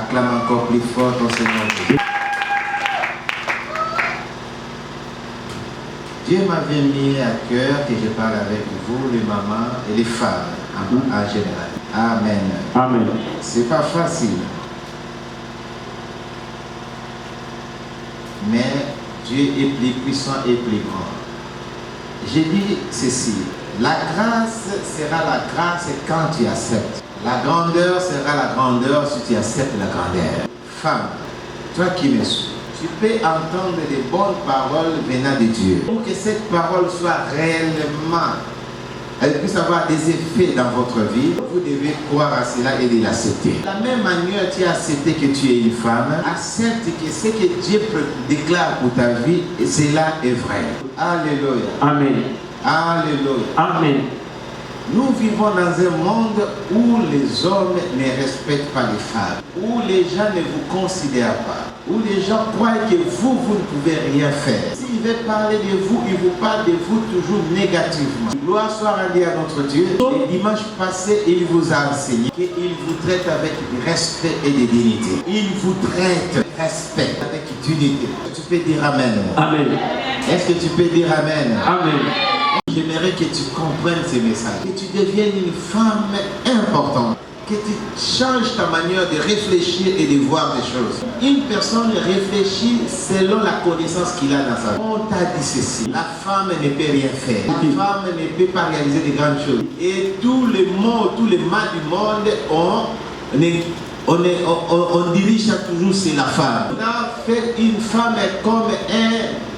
Acclame encore plus fort ton Seigneur Jésus. Dieu m'avait mis à cœur que je parle avec vous, les mamans et les femmes en général. Amen. Amen. C'est pas facile. Mais Dieu est plus puissant et plus grand. J'ai dit ceci. La grâce sera la grâce quand tu acceptes. La grandeur sera la grandeur si tu acceptes la grandeur. Femme, toi qui me suis, tu peux entendre des bonnes paroles venant de Dieu. Pour que cette parole soit réellement, elle puisse avoir des effets dans votre vie, vous devez croire à cela et l'accepter. De la même manière, tu as accepté que tu es une femme, accepte que ce que Dieu déclare pour ta vie, cela est vrai. Alléluia. Amen. Alléluia. Amen. Nous vivons dans un monde où les hommes ne respectent pas les femmes, où les gens ne vous considèrent pas, où les gens croient que vous ne pouvez rien faire. S'il veut parler de vous, il vous parle de vous toujours négativement. Gloire soit rendue à notre Dieu. Le dimanche passé, il vous a enseigné qu'il vous traite avec respect et de dignité. Il vous traite respect avec dignité. Tu peux dire Amen. Amen. Est-ce que tu peux dire Amen? Amen. J'aimerais que tu comprennes ces messages, que tu deviennes une femme importante, que tu changes ta manière de réfléchir et de voir les choses. Une personne réfléchit selon la connaissance qu'il a dans sa vie. On t'a dit ceci, la femme ne peut rien faire, la femme ne peut pas réaliser de grandes choses. Et tout le mal du monde, on dirige toujours sur la femme. On a fait une femme comme un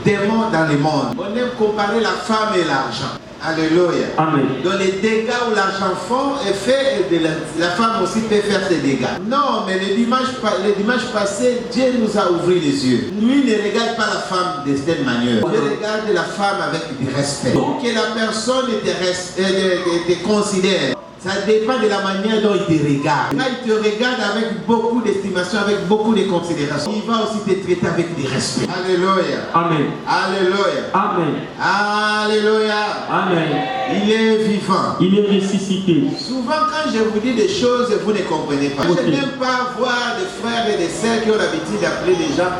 démon dans le monde. On aime comparer la femme et l'argent. Alléluia. Amen. Dans les dégâts où l'argent fait, la femme aussi peut faire ses dégâts. Non, mais le dimanche passé, Dieu nous a ouvert les yeux. Lui ne regarde pas la femme de cette manière. Dieu regarde la femme avec du respect. Pour que la personne te considère. Ça dépend de la manière dont il te regarde. Là, il te regarde avec beaucoup d'estimation, avec beaucoup de considération. Il va aussi te traiter avec du respect. Alléluia. Amen. Alléluia. Amen. Alléluia. Amen. Il est vivant. Il est ressuscité. Souvent, quand je vous dis des choses, vous ne comprenez pas. Je n'aime pas voir des frères et des sœurs qui ont l'habitude d'appeler les gens,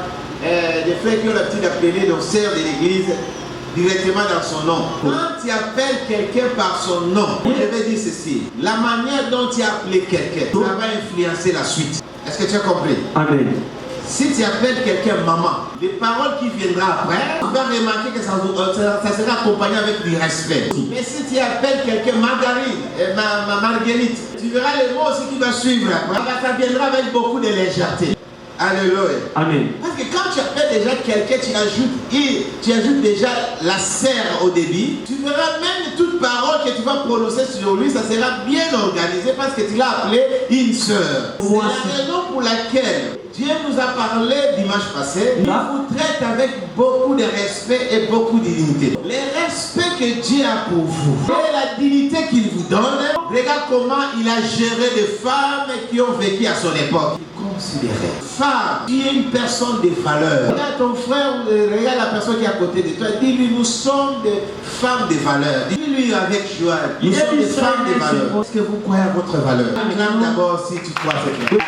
des frères qui ont l'habitude d'appeler nos sœurs de l'église directement dans son nom. Quand tu appelles quelqu'un par son nom, je vais dire ceci, la manière dont tu as appelé quelqu'un, ça va influencer la suite. Est-ce que tu as compris? Amen. Si tu appelles quelqu'un maman, les paroles qui viendront après, tu vas remarquer que ça sera accompagné avec du respect. Mais si tu appelles quelqu'un Marguerite, Marguerite, tu verras les mots aussi qui vont suivre après. Ça viendra avec beaucoup de légèreté. Alléluia. Amen. Parce que quand tu appelles déjà quelqu'un, tu ajoutes déjà la serre au début. Tu verras même toute parole que tu vas prononcer sur lui, ça sera bien organisé parce que tu l'as appelé une sœur. C'est la raison pour laquelle Dieu nous a parlé dimanche passé. Il vous traite avec beaucoup de respect et beaucoup de dignité. Le respect que Dieu a pour vous et la dignité qu'il vous donne, regarde comment il a géré des femmes qui ont vécu à son époque. Considérez. Femme, tu es une personne de valeur. Regarde ton frère, regarde la personne qui est à côté de toi. Dis-lui, nous sommes des femmes de valeur. Dis-lui avec joie, nous sommes des femmes de valeur. Est-ce que vous croyez à votre valeur? Regarde d'abord si tu crois à cette valeur.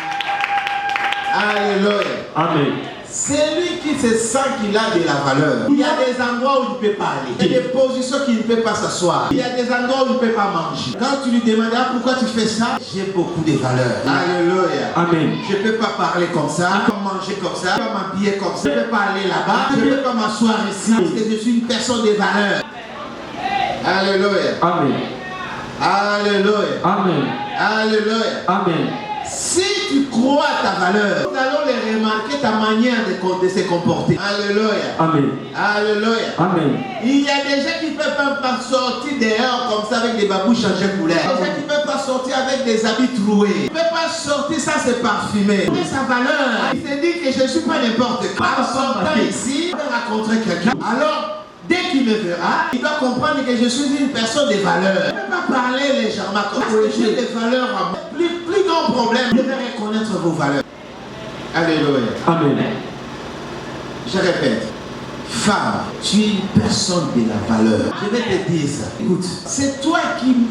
Alléluia. Amen. C'est lui qui se sent qu'il a de la valeur. Il y a des endroits où il ne peut pas aller. Il y a des positions qu'il ne peut pas s'asseoir. Il y a des endroits où il ne peut pas manger. Quand tu lui demanderas pourquoi tu fais ça, j'ai beaucoup de valeur. Alléluia. Amen. Je ne peux pas parler comme ça, je ne peux pas manger comme ça, je ne peux pas m'habiller comme ça, je ne peux pas aller là-bas, je ne peux pas m'asseoir ici parce que je suis une personne de valeur. Alléluia. Amen. Alléluia. Amen. Alléluia. Amen. Si tu crois à ta valeur, nous allons les remarquer ta manière de se comporter. Alléluia. Amen. Alléluia. Amen. Il y a des gens qui ne peuvent pas sortir dehors comme ça avec des babouches changées de couleur. Des gens qui ne peuvent pas sortir avec des habits troués. Ils ne peuvent pas sortir sans se parfumer. C'est sa valeur. Il se dit que je ne suis pas n'importe quoi. En sortant ici, il va rencontrer quelqu'un. Alors, dès qu'il me verra, il va comprendre que je suis une personne de valeur. Je ne peux pas parler légèrement comme ça. J'ai des valeurs à moi. Plus grand problème, je vais reconnaître vos valeurs. Alléluia. Amen. Je répète. femme, tu es une personne de la valeur. Je vais te dire ça. Écoute, c'est toi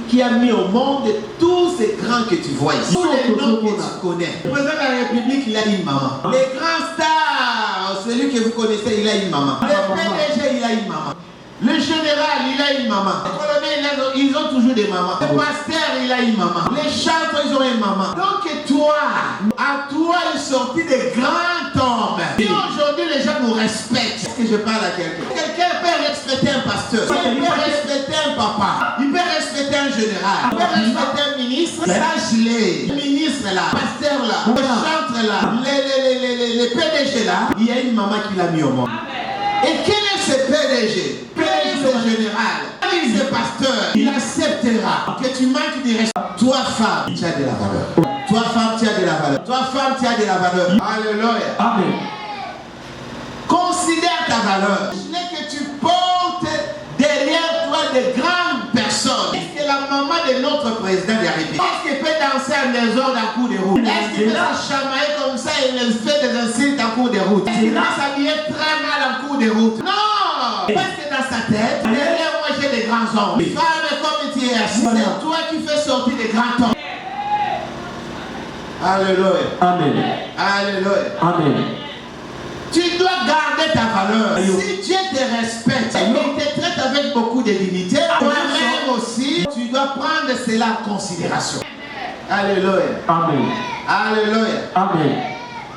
qui as mis au monde tous ces grands que tu vois ici. Tous les noms que tu connais. Le président de la République, il a une maman. Les grands stars, celui que vous connaissez, il a une maman. Le PDG, il a une maman. Le général, il a une maman. Les colonels, ils ont toujours des mamans. Le pasteur, il a une maman. Les chanteurs, ils ont une maman. Donc toi, à toi est sorti des grands hommes. Et aujourd'hui, les gens nous respectent. Est-ce que je parle à quelqu'un? Quelqu'un peut respecter un pasteur. Il peut respecter un papa. Il peut respecter un général. Il peut respecter un ministre. Sache-les. Le ministre là, le pasteur là, le chanteur là, les PDG là, il y a une maman qui l'a mis au monde. Et quel est ce PDG? PDG général. Il est pasteur. Il acceptera que tu manques de respect. Toi, femme, tu as de la valeur. Toi, femme, tu as de la valeur. Toi, femme, tu as de la valeur. Alléluia. Amen. Considère ta valeur. Je que tu portes derrière toi de grandes personnes. Est-ce que la maman de notre président de la République, est-ce qu'elle peut danser à désordre en cours de route? Est-ce qu'elle peut se chamailler comme ça et elle fait des insultes en cours de route? Est-ce qu'elle peut s'habiller très mal en cours de route? Non! Parce que dans sa tête, derrière moi j'ai des grands hommes. Femme comme tu es assis, c'est toi qui fais sortir des grands hommes. Alléluia. Amen. Alléluia. Amen. Tu dois garder ta valeur. Si Dieu te respecte, il te traite avec beaucoup de dignité, toi-même aussi, tu dois prendre cela en considération. Alléluia. Amen. Alléluia. Amen.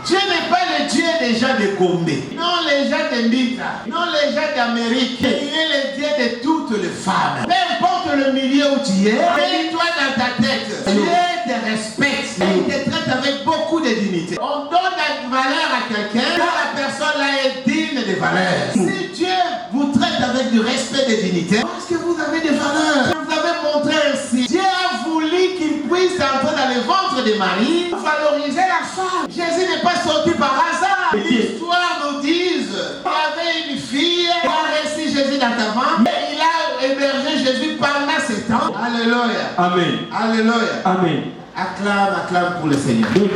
Dieu n'est pas le Dieu des gens de Gombe, non les gens de Mitra, non les gens d'Amérique. Il est le Dieu de toutes les femmes. Peu importe le milieu où tu es, mets-toi dans ta tête. Dieu te respecte et il te traite avec beaucoup de dignité. On donne la valeur à quelqu'un quand la personne là est digne de valeur. Si Dieu vous traite avec du respect et de dignité, parce que vous avez des valeurs. Vous avez montré ainsi. Dieu a voulu qu'il puisse entrer dans le ventre de Marie, valoriser la femme. Jésus n'est pas sorti par hasard. L'histoire nous dit qu'il y avait une fille qui a reçu Jésus dans ta main, mais il a hébergé Jésus pendant 7 ans. Alléluia. Amen. Alléluia. Amen. Acclame, acclame pour le Seigneur. Dieu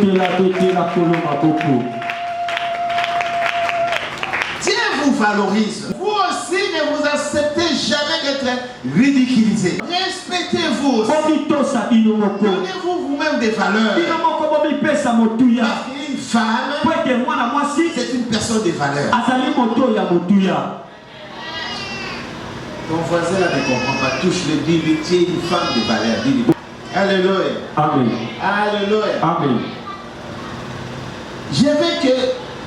vous valorise. Vous aussi ne vous acceptez jamais d'être ridiculisé. Respectez-vous. Donnez-vous vous-même des valeurs. Une femme, c'est une personne de valeur. Ton voisin là ne comprend pas. Touche-le, dis-lui, tu es une femme de valeur. Dis-lui. Alléluia. Amen. Alléluia. Amen. Je veux que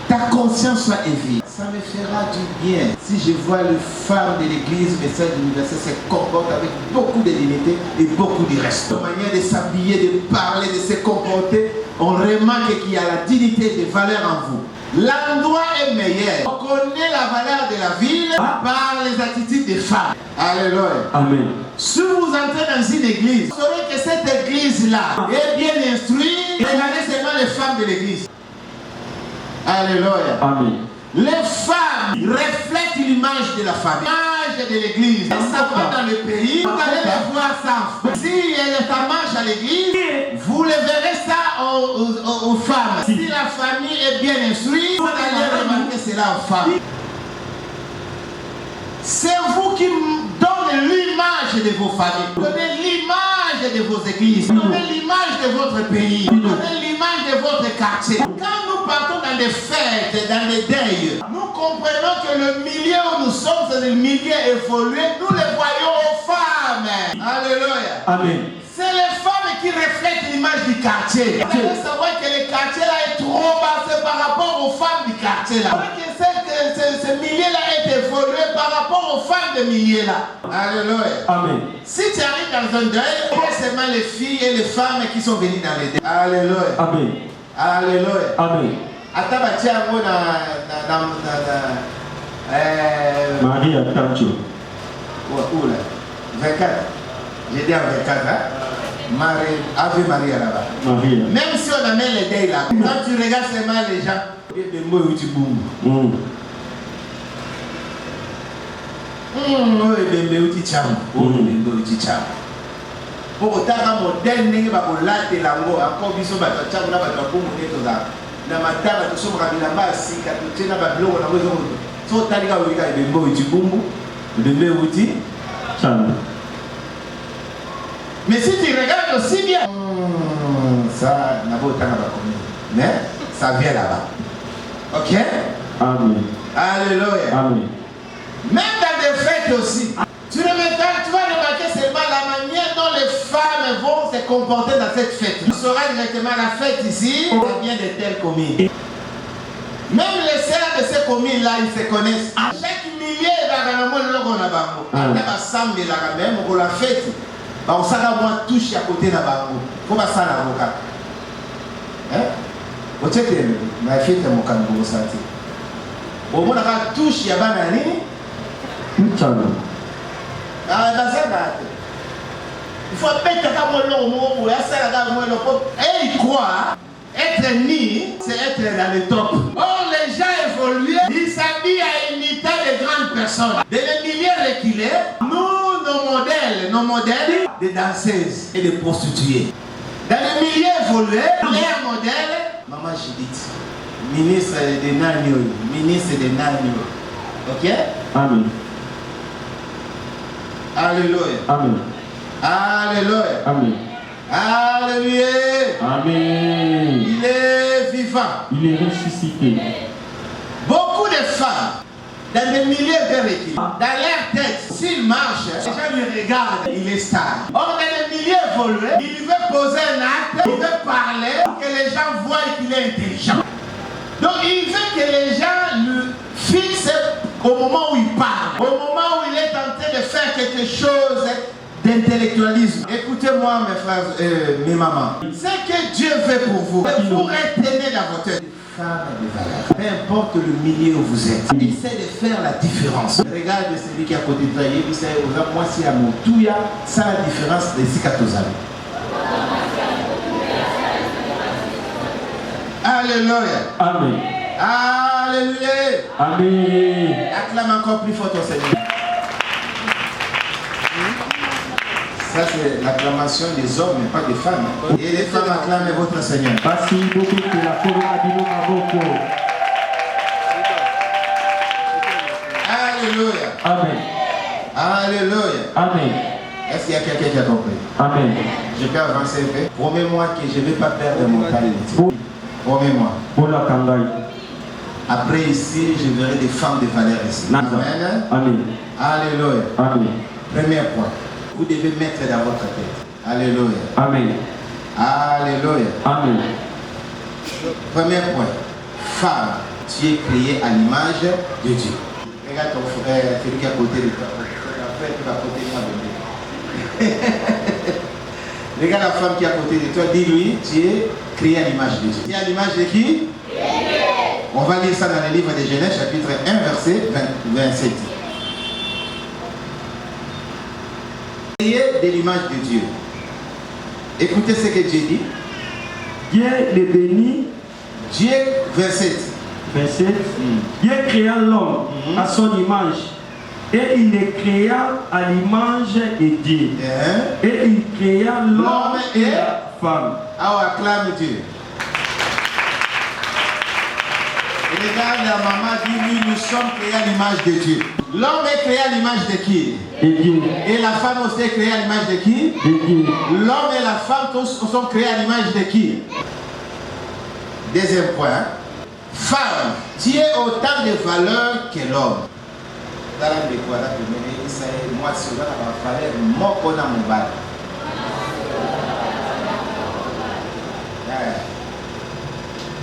ta conscience soit éveillée. Ça me fera du bien si je vois les femmes de l'église, message universel se comportent avec beaucoup de dignité et beaucoup de respect. La manière de s'habiller, de parler, de se comporter, on remarque qu'il y a la dignité et des valeurs en vous. L'endroit est meilleur. On connaît la valeur de la ville par les attitudes des femmes. Alléluia. Amen. Si vous entrez dans une église, vous saurez que cette église-là est bien instruite. Regardez seulement les femmes de l'église. Alléluia. Amen. Les femmes reflètent l'image de la famille, l'image de l'église. Ça va dans le pays, vous allez les voir ça. Si ça marche à l'église, vous le verrez ça aux femmes. Si la famille est bien instruite, vous allez remarquer cela aux femmes. C'est vous qui donnez l'image de vos familles, donnez l'image de vos églises, donnez l'image de votre pays, donnez l'image de votre quartier. Quand nous partons dans des fêtes, dans des deuils, nous comprenons que le milieu où nous sommes, c'est le milieu évolué, nous le voyons aux femmes. Alléluia. Amen. C'est les femmes qui reflètent l'image du quartier. Vous devez savoir que le quartier là est trop bas par rapport aux femmes du quartier là. Ce milieu-là est évolué par rapport aux femmes de milieu-là. Alléluia. Amen. Si tu arrives dans un deuil, c'est seulement les filles et les femmes qui sont venues dans les deuils. Alléluia. Amen. Alléluia. Amen. Atabatia Marie Atancho. Où là 24. J'ai dit en 24, hein? Ave Maria là-bas. Même si on amène les deuils là, quand tu regardes seulement les gens, il y a des mots où tu boumes. Pour otaka modèle ndenge bakolatela yango encore biso bato ya ntango na bato ya bongo nde tozala na mataba tosomoka bilamba ya sika totie na babiloko nango ezongo So talika wika ibembo utibumbu, ibembe uti. Mais si tu regardes aussi bien, ça n'a pas autant à commis. Mais ça vient là-bas. Ok? Amen. Alléluia. Amen. Même dans des fêtes aussi. Tu vas remarquer seulement la manière dont les femmes vont se comporter dans cette fête. Tu sauras directement la fête ici, ça vient de telles communes. Même les sœurs de ces communes-là, ils se connaissent. À chaque millier de la fête, on s'en a touché à côté de la banque. Faut pas ça l'avocat. Hein? Vous savez que ma fête est mon canot au santé. Au moins, on a touché à banani. Il faut mettre à mon nom, et il croit être ni, c'est être dans le top. Or, les gens évolués, ils s'habillent à imiter de grandes personnes. De les milliers qu'il est, nous, nos modèles, des danseuses et des prostituées. Dans les milieux évolués, les modèles, Maman Judith, ministre des Nagno, ministre des Nagno. Ok? Amen. Alléluia. Amen. Alléluia. Amen. Alléluia. Amen. Il est vivant. Il est ressuscité. Beaucoup de femmes, dans des milliers de réquilles, dans leur tête, s'il marche, les gens lui regardent, il est star. Or, dans des milliers évolués, il veut poser un acte, il veut parler, pour que les gens voient qu'il est intelligent. Donc, il veut que les gens le fixent au moment où il parle, au moment où il est en train de faire quelque chose d'intellectualisme. Écoutez-moi, mes frères, mes mamans. Ce que Dieu veut pour vous, pour retenir dans votre femme de valeur. Peu importe le milieu où vous êtes, essaie de faire la différence. Regarde celui qui est à côté de toi, il dit, moi, si à mon touya, ça la différence des 14 années. Alléluia. Amen. Alléluia. Amen. Acclame encore plus fort ton Seigneur. Ça, c'est l'acclamation des hommes, mais pas des femmes. Et les femmes acclament votre Seigneur. Alléluia. Amen. Alléluia. Amen. Est-ce qu'il y a quelqu'un qui a compris? Amen. Je peux avancer un peu. Promets-moi que je ne vais pas perdre mon talent. Promets-moi. Après ici, je verrai des femmes de valeur ici. Amen. Amen. Alléluia. Amen. Premier point. Vous devez mettre dans votre tête. Alléluia. Amen. Alléluia. Amen. Premier point. Femme, tu es créée à l'image de Dieu. Regarde ton frère, celui qui est à côté de toi. Frère qui va à côté de toi. Regarde la femme qui est à côté de toi. Dis-lui, tu es créée à l'image de Dieu. Tu es à l'image de qui? On va lire ça dans le livre de Genèse, chapitre 1, verset 27. De l'image de Dieu. Écoutez ce que Dieu dit. Dieu le bénit. Dieu, verset 27. Dieu créa l'homme à son image. Et il le créa à l'image de Dieu. Et il créa l'homme et la femme. Ah, acclame Dieu. Regarde la maman dit, oui, nous sommes créés à l'image de Dieu. L'homme est créé à l'image de qui? De Dieu. Et la femme aussi est créée à l'image de qui? De Dieu. L'homme et la femme tous sont créés à l'image de qui? Deuxième point. Femme, tu es autant de valeur que l'homme.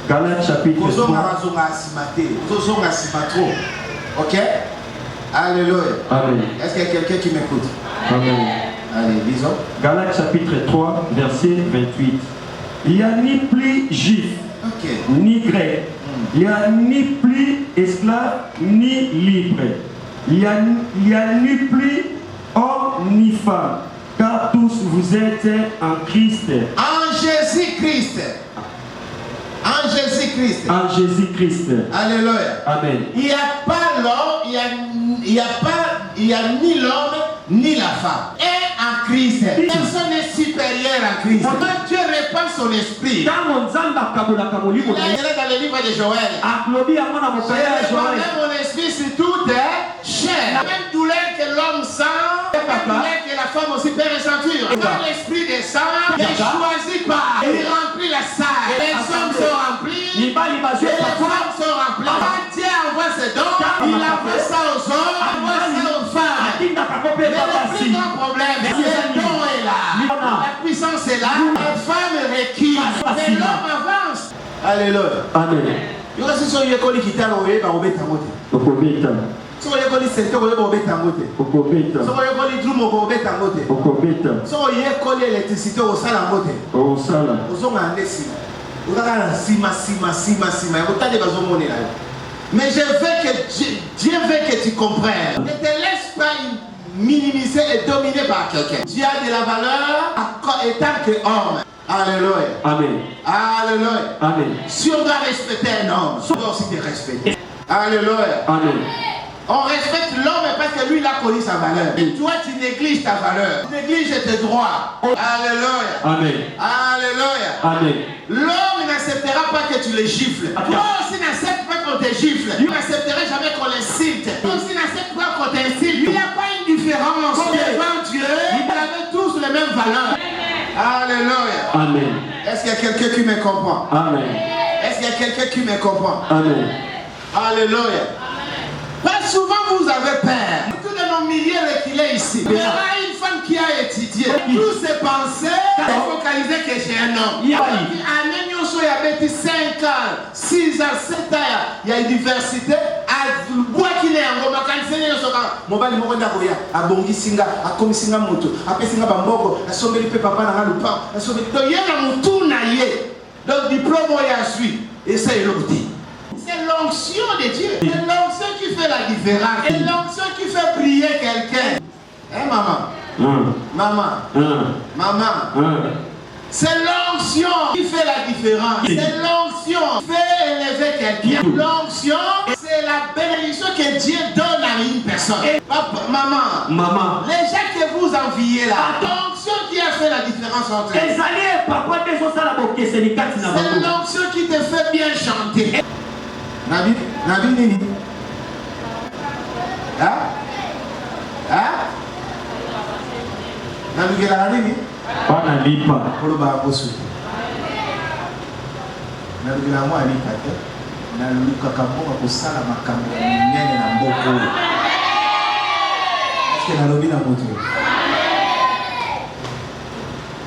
Galates chapitre 3. Ok? Alléluia. Amen. Est-ce qu'il y a quelqu'un qui m'écoute? Amen. Allez, disons. Galates chapitre 3, verset 28. Il n'y a ni plus juif, ni grec. Il n'y a ni plus esclave, ni libre. Il n'y a ni plus homme, ni femme. Car tous vous êtes en Christ. En Jésus-Christ. En Jésus-Christ. En Jésus-Christ. Alléluia. Amen. Il n'y a pas l'homme, il y a ni l'homme, ni la femme. Et en Christ. Personne n'est supérieur à Christ. Comment Dieu dépense son esprit. Il est dans le livre de Joël. J'ai déposé mon esprit sur toute chair. La même douleur que l'homme sent, la même douleur que la femme aussi peut ressentir. Quand l'esprit descend, il ne choisit pas. Il remplit la salle. Les hommes sont remplis. Les femmes sont remplies. Dieu envoie ses dons. Il envoie ça aux hommes. Il envoie ça aux femmes. Mais le plus grand problème, c'est que le don est là. La puissance est là. Les femmes reculent. Mais l'homme avance. Alléluia. Amen. Il y a aussi des gens qui ont été en train so yekoli sente ko yebo betangote okobeta so yekoli drum ko betangote okobeta so yekoli électricité au sala ngote au sala ozonga ndesi okaka na sima yotale bazomonela yo. Mais je veux que Dieu veut que tu comprennes. Ne te laisse pas minimiser et dominer par quelqu'un. Dieu a de la valeur étant que homme. Alléluia. Amen. Alléluia. Amen. Si on doit respecter un homme, on doit aussi te respecter. Alléluia. Amen. On respecte l'homme parce que lui, il a connu sa valeur. Et toi, tu négliges ta valeur. Tu négliges tes droits. Alléluia. Amen. Alléluia. Amen. L'homme n'acceptera pas que tu le gifles. Toi aussi n'accepte pas qu'on te gifle. Tu n'accepteras jamais qu'on l'insulte. Toi aussi n'accepte pas qu'on t'insulte. Il n'y a pas une différence. Devant Dieu, ils avaient tous les mêmes valeurs. Alléluia. Amen. Est-ce qu'il y a quelqu'un qui me comprend? Amen. Est-ce qu'il y a quelqu'un qui me comprend? Amen. Alléluia. Pas souvent vous avez peur. Tout dans nos milieux reculés ici. Il y aura une femme qui a étudié. Tous ses pensées sont focalisées que j'ai un homme. Il y a 5 ans, 6 ans, 7 ans. Il y a une diversité. Bois qui est en Roma, quand c'est mobile mokonda koya abongi singa akomi singa moto apesinga bamboko asombeli pe papa na lupa asombeli to yena mutu na ye. Donc diplôme ya suit et ça est l'autre. C'est l'onction de Dieu. C'est l'onction qui fait la différence. C'est l'onction qui fait prier quelqu'un. Hein, maman? Maman? Maman? C'est l'onction qui fait la différence. C'est l'onction qui fait élever quelqu'un. L'onction, c'est la bénédiction que Dieu donne à une personne. Papa, maman, les gens que vous enviez là, l'onction qui a fait la différence entre eux. C'est l'onction qui te fait bien chanter. Nabi nini? Nabi gela nini? Pana lipa. Kolo ba kosu. Nabi gela mo alipa te. Na luka kambo ko sala makambo nene na mboko. Est-ce que na lobi na moto?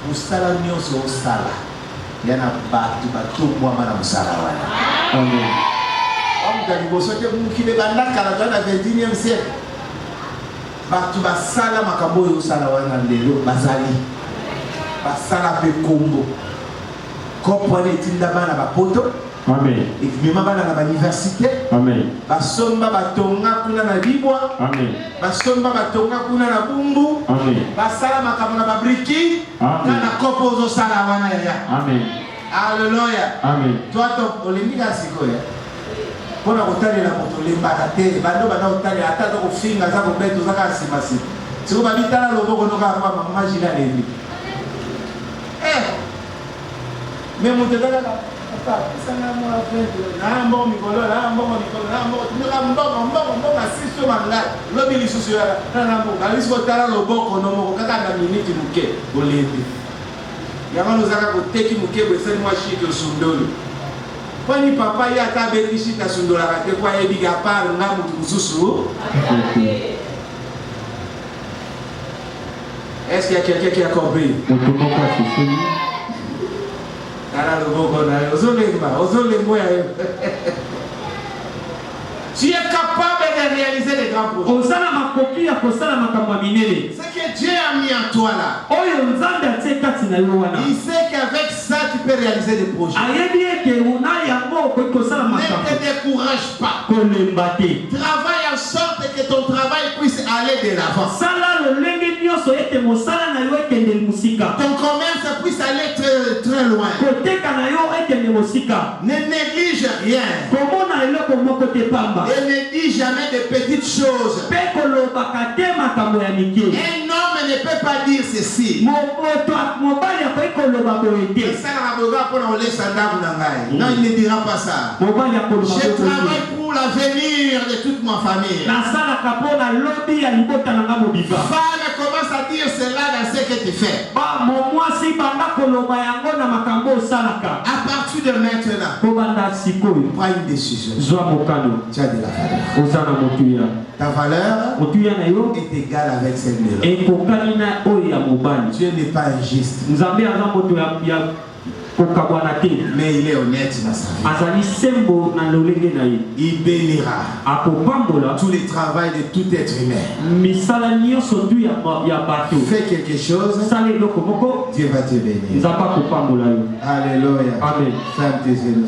Musala nyoso sala. Yana batu mwa mana musala wana. Amen. Vous souhaitez que vous dans le 21e siècle. Tu vas sala makambo yo sala wana lelo bazali. Basala pe kombo. Comprenez tinda bana ba poto. Amen. Et mema bana na université. Amen. Basomba batonga kuna na libwa. Amen. Basomba batonga kuna na bumbu. Amen. Basala makambo na babriki. Amen. Na kopo zo sala wana ya. Amen. Alléluia. Amen. Toi to olimika sikoya. Pour la rotale la moto les batater bando bana rotale ata to finga za ko beto za ka simasi siko babitala loboko no ka kwa mama jila levi mais moto dala papa sanga mo affaire na mbo mikolo na mbo mbo asiso manga lobi lisusu ya na mbo na lisusu tala loboko no mo kaka na minute muke bolevi yamano zaka ko teki muke bweseni mwa shike sundolo. Kwani papa ya tabelishi tasundola kate kwa ebiga par ngamu tususu. Est-ce qu'il y a quelqu'un qui a compris? Tu es capable de réaliser les grands projets. Ce que Dieu a mis en toi là. Il sait qu'avec ça tu peux réaliser des projets. Ne te décourage pas. Travaille en sorte que ton travail puisse aller de l'avant. Ton commerce puisse aller très, très loin. Ne néglige rien. Et ne dis jamais de petites choses. Un homme ne peut pas dire ceci. Non, il ne dira pas ça. Je travaille pour l'avenir de toute ma famille. Femme commence à dire cela dans ce que tu fais. À partir de maintenant, prends une décision. Tu as de la valeur. Ta valeur est égale avec celle de l'autre. Dieu n'est pas injuste. Mais il est honnête dans sa vie. Il bénira tous les travaux de tout être humain. Fais quelque chose, Dieu va te bénir. Alléluia. Amen. Ferme tes yeux.